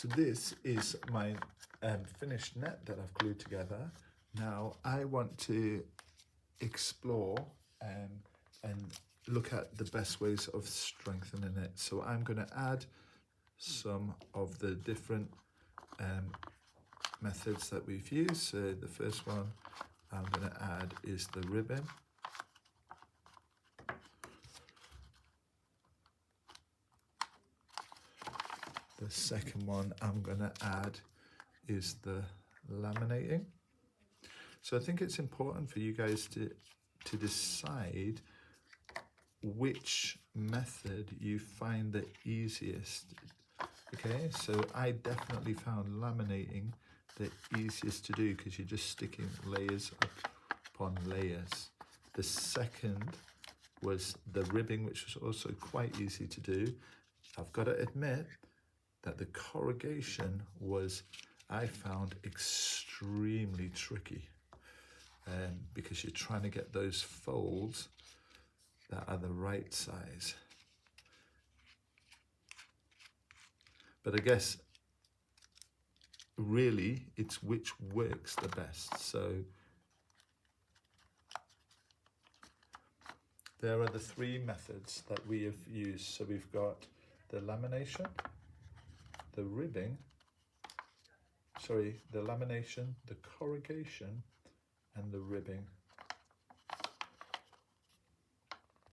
So this is my finished net that I've glued together. Now I want to explore and look at the best ways of strengthening it. So I'm going to add some of the different methods that we've used. So the first one I'm going to add is the ribbon. The second one I'm going to add is the laminating. So I think it's important for you guys to decide which method you find the easiest. Okay, so I definitely found laminating the easiest to do because you're just sticking layers upon layers. The second was the ribbing, which was also quite easy to do. I've got to admit that the corrugation was, I found, extremely tricky because you're trying to get those folds that are the right size. But I guess really it's which works the best. So there are the three methods that we have used. So we've got the lamination, the ribbing, the lamination, the corrugation, and the ribbing.